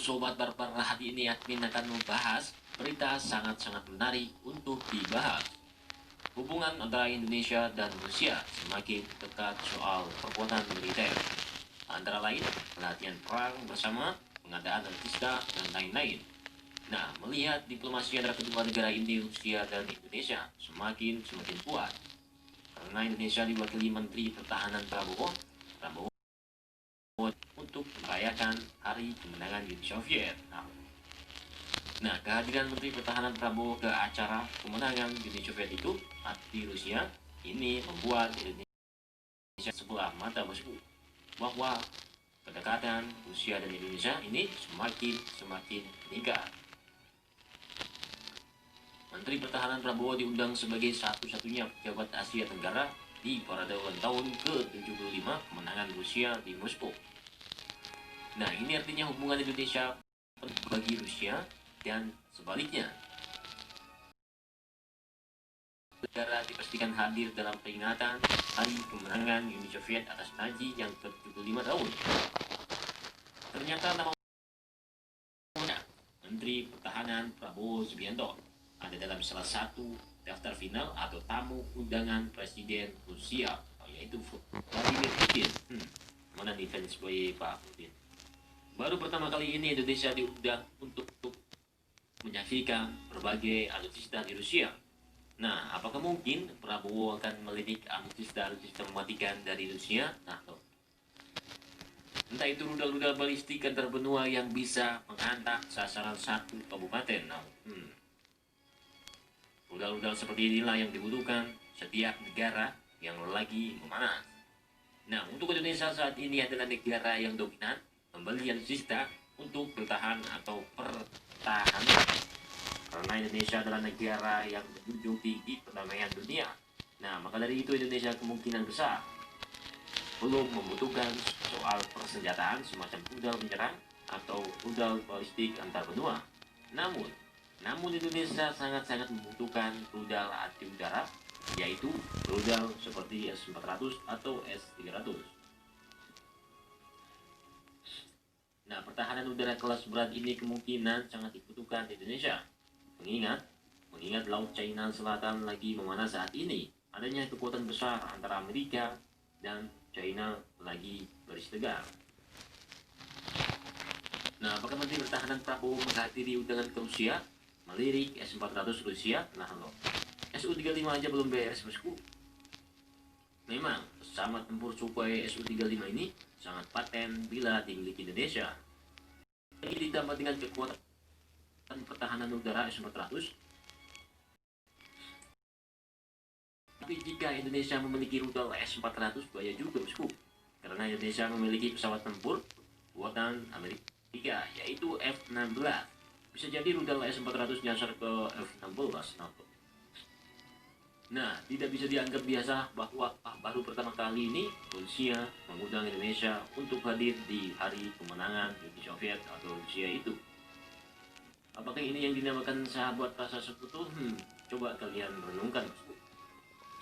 Sobat Barbar, hari ini admin akan membahas berita sangat-sangat menarik untuk dibahas. Hubungan antara Indonesia dan Rusia semakin dekat soal perkuatan militer. Antara lain, pelatihan perang bersama, pengadaan alutsista, dan lain-lain. Nah, melihat diplomasi antara kedua negara ini, Rusia dan Indonesia, semakin kuat. Karena Indonesia diwakili Menteri Pertahanan Prabowo untuk merayakan hari kemenangan Uni Soviet. Nah, kehadiran Menteri Pertahanan Prabowo ke acara kemenangan Uni Soviet itu di Rusia ini membuat Indonesia sebelah mata Moskow bahwa kedekatan Rusia dan Indonesia ini semakin meningkat. Menteri Pertahanan Prabowo diundang sebagai satu-satunya pejabat Asia Tenggara di parade ulang tahun ke-75 kemenangan Rusia di Moskow. Nah, ini artinya hubungan Indonesia bagi Rusia dan sebaliknya. Negara dipastikan hadir dalam peringatan hari kemenangan Uni Soviet atas Nazi yang ke-75 tahun. Ternyata nama Menteri Pertahanan Prabowo Subianto ada dalam salah satu daftar final atau tamu undangan Presiden Rusia, yaitu Vladimir Putin. Mana nih fans boy Pak Putin? Baru pertama kali ini Indonesia diundang untuk menyaksikan berbagai alutsista di Rusia. Nah, apakah mungkin Prabowo akan melidik alutsista mematikan dari Rusia? Nah, entah itu rudal-rudal balistik antar benua yang bisa menghantam sasaran satu kabupaten. Rudal-rudal seperti inilah yang dibutuhkan setiap negara yang lagi memanas. Nah, untuk Indonesia saat ini adalah negara yang dominan membeli alutsista untuk bertahan atau pertahanan. Karena Indonesia adalah negara yang menjunjung tinggi perdamaian dunia. Nah, maka dari itu Indonesia kemungkinan besar belum membutuhkan soal persenjataan semacam rudal menyerang atau rudal balistik antar benua. Namun Indonesia sangat-sangat membutuhkan rudal anti udara, yaitu rudal seperti S-400 atau S-300. Nah, pertahanan udara kelas berat ini kemungkinan sangat dibutuhkan di Indonesia. Mengingat Laut China Selatan lagi memanas saat ini, adanya kekuatan besar antara Amerika dan China lagi bersetegar. Nah, apakah Menteri Pertahanan Prabowo menghadiri undangan ke Rusia, melirik S-400 Rusia? Nah, Su-35 aja belum beres, bosku. Memang, pesawat tempur Sukhoi Su-35 ini sangat paten bila dimiliki Indonesia. Ini ditambah dengan kekuatan pertahanan udara S-400. Tapi jika Indonesia memiliki rudal S-400, bahaya juga, bosku. Karena Indonesia memiliki pesawat tempur buatan Amerika, yaitu F-16. Bisa jadi rudal S-400 nyasar ke F-16. Nah, tidak bisa dianggap biasa bahwa baru pertama kali ini Rusia mengundang Indonesia untuk hadir di hari kemenangan Uni Soviet atau Rusia itu. Apakah ini yang dinamakan sahabat rasa sekutu? Coba kalian renungkan.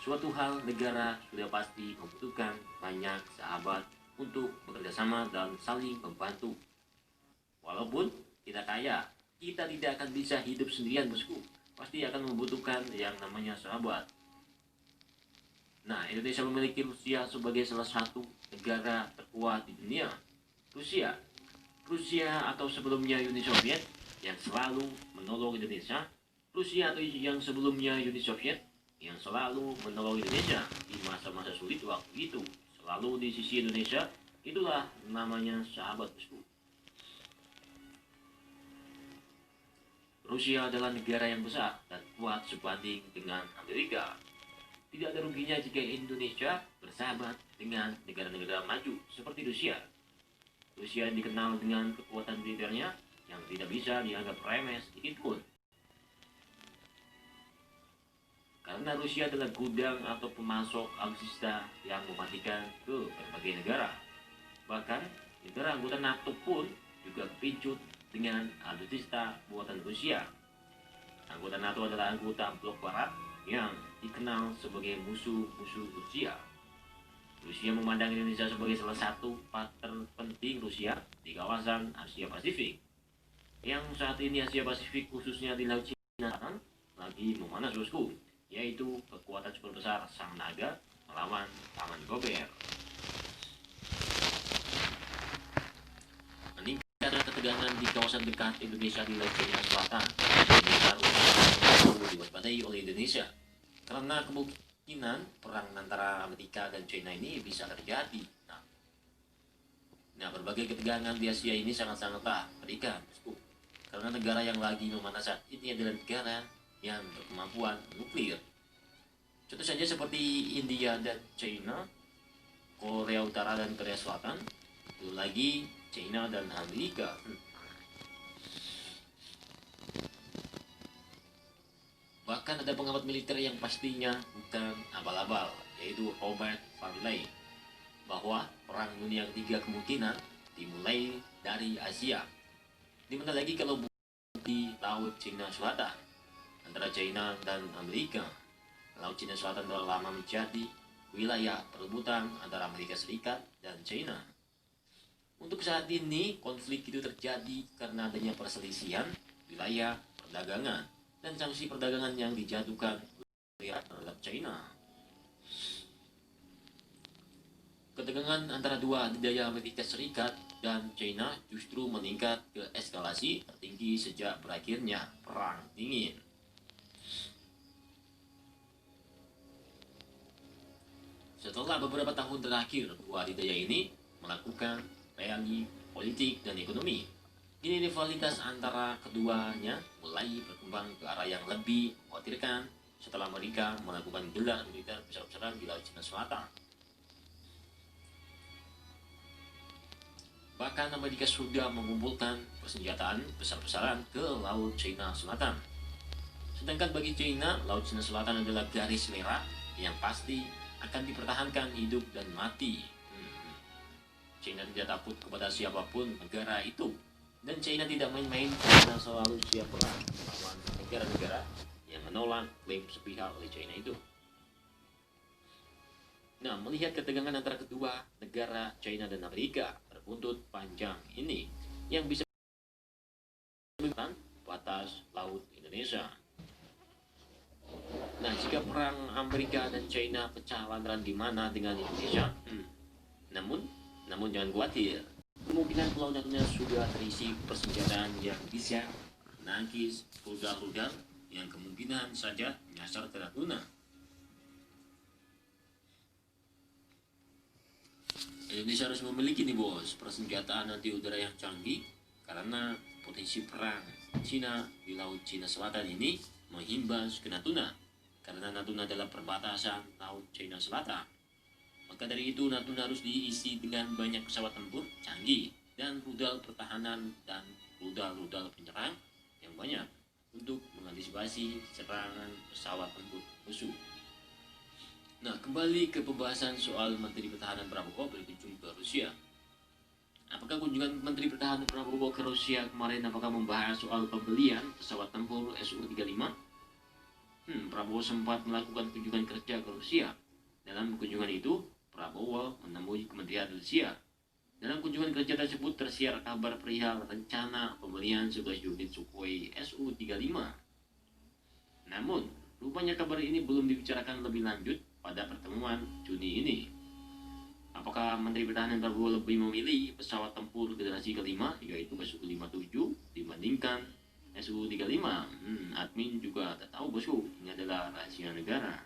Suatu hal negara sudah pasti membutuhkan banyak sahabat untuk bekerja sama dan saling membantu. Walaupun kita kaya, kita tidak akan bisa hidup sendirian, bosku. Pasti akan membutuhkan yang namanya sahabat. Nah, Indonesia memiliki Rusia sebagai salah satu negara terkuat di dunia. Rusia atau sebelumnya Uni Soviet yang selalu menolong Indonesia. Rusia atau yang sebelumnya Uni Soviet yang selalu menolong Indonesia di masa-masa sulit waktu itu. Selalu di sisi Indonesia, itulah namanya sahabat, bosku. Rusia adalah negara yang besar dan kuat sebanding dengan Amerika. Tidak ada ruginya jika Indonesia bersahabat dengan negara-negara maju seperti Rusia. Rusia dikenal dengan kekuatan militernya yang tidak bisa dianggap remeh sedikit pun. Karena Rusia adalah gudang atau pemasok alutsista yang mematikan ke berbagai negara. Bahkan negara anggota NATO pun juga kepincut dengan alutsista buatan Rusia. Anggota NATO adalah anggota blok barat yang dikenal sebagai musuh-musuh Rusia. Rusia memandang Indonesia sebagai salah satu partner penting Rusia di kawasan Asia Pasifik. yang saat ini Asia Pasifik khususnya di Laut Cina Selatan lagi memanas bosku, yaitu kekuatan super besar Sang Naga melawan Paman Gober. Meningkatnya ketegangan di kawasan dekat Indonesia di Laut Cina Selatan perlu diwaspadai oleh Indonesia karena kemungkinan perang antara Amerika dan China ini bisa terjadi. Nah, berbagai ketegangan di Asia ini sangat-sangatlah mengerikan, bosku. Karena negara yang lagi memanas saat ini adalah negara yang berkemampuan nuklir. Contoh saja seperti India dan China, Korea Utara dan Korea Selatan, belum lagi China dan Amerika. Bahkan ada pengamat militer yang pastinya bukan abal-abal, yaitu Robert Farley, bahwa perang dunia ketiga kemungkinan dimulai dari Asia. Dimana lagi kalau di Laut Cina Selatan antara China dan Amerika. Laut Cina Selatan telah lama menjadi wilayah perebutan antara Amerika Serikat dan China. Untuk saat ini konflik itu terjadi karena adanya perselisihan wilayah perdagangan dan sanksi perdagangan yang dijatuhkan terhadap China. Ketegangan antara dua adidaya Amerika Serikat dan China justru meningkat ke eskalasi tertinggi sejak berakhirnya Perang Dingin. Setelah beberapa tahun terakhir, dua adidaya ini melakukan rally politik dan ekonomi. Kini rivalitas antara keduanya mulai berkembang ke arah yang lebih mengkhawatirkan setelah Amerika melakukan gelar militer besar-besaran di Laut Cina Selatan. Bahkan Amerika sudah mengumpulkan persenjataan besar-besaran ke Laut Cina Selatan. Sedangkan bagi China, Laut Cina Selatan adalah garis merah yang pasti akan dipertahankan hidup dan mati. China tidak takut kepada siapapun negara itu. Dan China tidak main-main karena selalu siap perang melawan negara-negara yang menolak klaim sepihak oleh China itu. Nah, melihat ketegangan antara kedua negara China dan Amerika berbuntut panjang ini yang bisa menyebabkan batas laut Indonesia. Nah, jika perang Amerika dan China pecah lantaran di mana dengan Indonesia, namun jangan khawatir. Kemungkinan Pulau Natuna sudah terisi persenjataan yang bisa menangkis rudal-rudal yang kemungkinan saja menyasar ke Natuna. Indonesia harus memiliki nih bos persenjataan anti udara yang canggih karena potensi perang Cina di Laut Cina Selatan ini menghimbas ke Natuna karena Natuna adalah perbatasan Laut Cina Selatan. Maka dari itu Natuna harus diisi dengan banyak pesawat tempur canggih dan rudal pertahanan dan rudal-rudal penyerang yang banyak untuk mengantisipasi serangan pesawat tempur musuh. Nah, kembali ke pembahasan soal Menteri Pertahanan Prabowo berkunjung ke Rusia. Apakah kunjungan Menteri Pertahanan Prabowo ke Rusia kemarin apakah membahas soal pembelian pesawat tempur Su-35? Prabowo sempat melakukan kunjungan kerja ke Rusia. Dalam kunjungan itu, Prabowo menemui Kementerian Rusia. Dalam kunjungan kerja tersebut tersiar kabar perihal rencana pembelian 11 unit Sukhoi Su-35. Namun, rupanya kabar ini belum dibicarakan lebih lanjut pada pertemuan Juni ini. Apakah Menteri Pertahanan Prabowo lebih memilih pesawat tempur generasi kelima, yaitu Su-57, dibandingkan Su-35? Admin juga tak tahu bosku, ini adalah rahasia negara.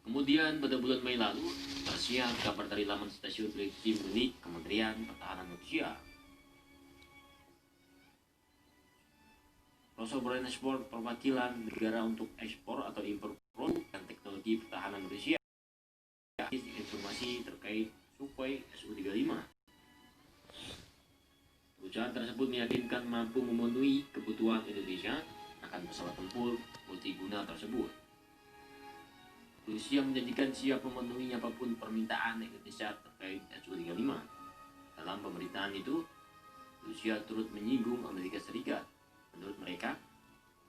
Kemudian pada bulan Mei lalu, tersiar kabar dari laman stasiun televisi milik Kementerian Pertahanan Rusia. Rosoboronets Export, perwakilan negara untuk ekspor atau impor produk dan teknologi pertahanan Rusia, informasi terkait Sukhoi Su-35. Perusahaan tersebut meyakinkan mampu memenuhi kebutuhan Indonesia akan pesawat tempur multiguna tersebut. Rusia menjanjikan siap memenuhi apapun permintaan Indonesia terkait Su-35. Dalam pemberitaan itu, Rusia turut menyinggung Amerika Serikat. Menurut mereka,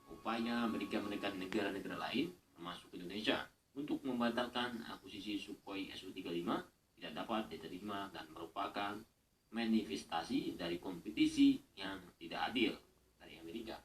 upaya Amerika menekan negara-negara lain, termasuk Indonesia, untuk membatalkan akuisisi Sukhoi Su-35 tidak dapat diterima dan merupakan manifestasi dari kompetisi yang tidak adil dari Amerika.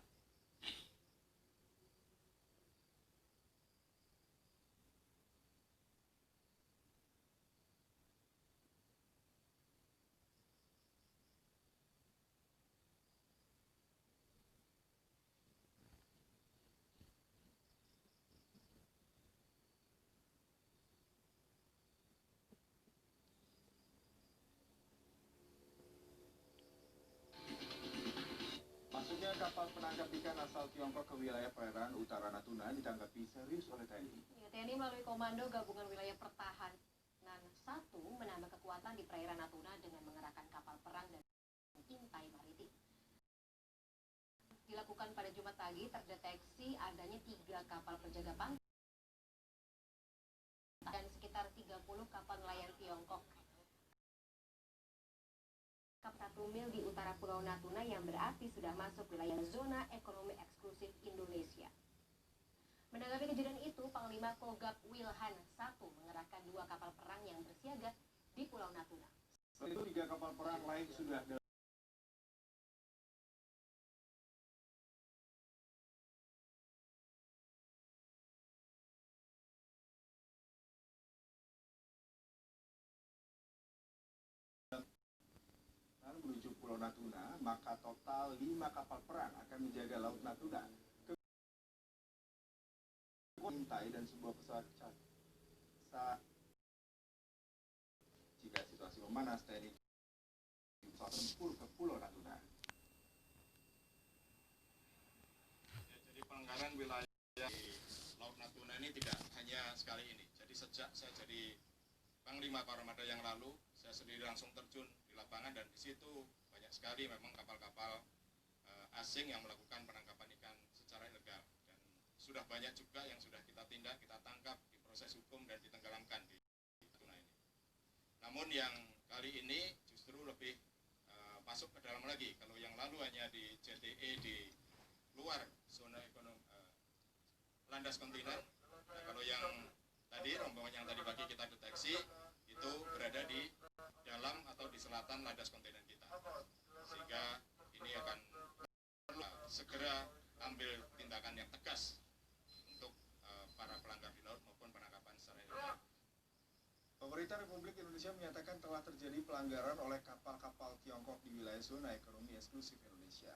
Masuknya kapal penangkap ikan asal Tiongkok ke wilayah perairan utara Natuna ditanggapi serius oleh TNI. TNI melalui Komando Gabungan Wilayah Pertahanan 1 menambah kekuatan di perairan Natuna dengan mengerahkan kapal perang dan intai maritim. Dilakukan pada Jumat pagi, terdeteksi adanya 3 kapal penjaga pantai dan sekitar 30 kapal nelayan Tiongkok. 1 mil di utara Pulau Natuna yang berarti sudah masuk wilayah zona ekonomi eksklusif Indonesia. Menanggapi kejadian itu, Panglima Kogab Wilhan I mengerahkan 2 kapal perang yang bersiaga di Pulau Natuna. Selain itu 3 kapal perang lain sudah menuju Pulau Natuna, maka total 5 kapal perang akan menjaga Laut Natuna. Intai dan sebuah pesawat jika situasi memanas, TNI pesawat tempur ke Pulau Natuna. Ya, jadi pelanggaran wilayah di Laut Natuna ini tidak hanya sekali ini. Jadi sejak saya jadi Panglima Koramada yang lalu, saya sendiri langsung terjun di lapangan dan di situ banyak sekali memang kapal-kapal asing yang melakukan penangkapan ikan secara ilegal. Dan sudah banyak juga yang sudah kita tindak, kita tangkap, diproses hukum dan ditenggelamkan di Natuna ini. Namun yang kali ini justru lebih masuk ke dalam lagi. Kalau yang lalu hanya di JTE di luar zona ekonomi landas kontiner. Nah, kalau yang tadi rombongan yang tadi pagi kita deteksi itu berada di dalam atau di selatan landas kontiner kita. Sehingga ini akan segera ambil tindakan yang tegas untuk para pelanggar di laut maupun penangkapan secara ilegal. Pemerintah Republik Indonesia menyatakan telah terjadi pelanggaran oleh kapal-kapal Tiongkok di wilayah zona ekonomi eksklusif Indonesia.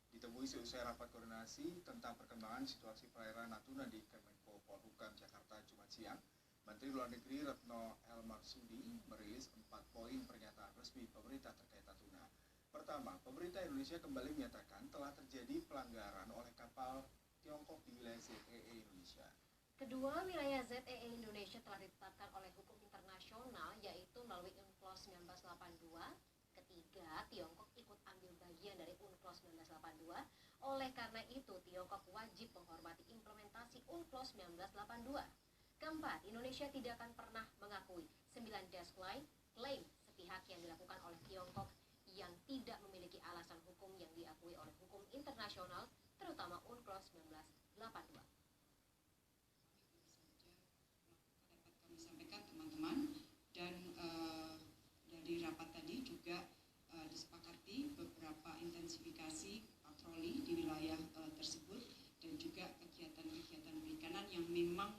Ditemui seusai rapat koordinasi tentang perkembangan situasi perairan Natuna di Kemenko Polhukam Jakarta Jumat siang, Menteri Luar Negeri Retno El Marsudi merilis 4 poin pernyataan resmi pemerintah terkait Natuna. Pertama, pemerintah Indonesia kembali menyatakan telah terjadi pelanggaran oleh kapal Tiongkok di wilayah ZEE Indonesia. Kedua, wilayah ZEE Indonesia telah ditetapkan oleh hukum internasional yaitu melalui UNCLOS 1982. Ketiga, Tiongkok ikut ambil bagian dari UNCLOS 1982. Oleh karena itu, Tiongkok wajib menghormati implementasi UNCLOS 1982. Keempat, Indonesia tidak akan pernah mengakui 9 deadline klaim sepihak yang dilakukan oleh Tiongkok yang tidak memiliki alasan hukum yang diakui oleh hukum internasional, terutama UNCLOS 1982. Kami sampaikan teman-teman dan dari rapat tadi juga disepakati beberapa intensifikasi patroli di wilayah tersebut dan juga kegiatan-kegiatan perikanan yang memang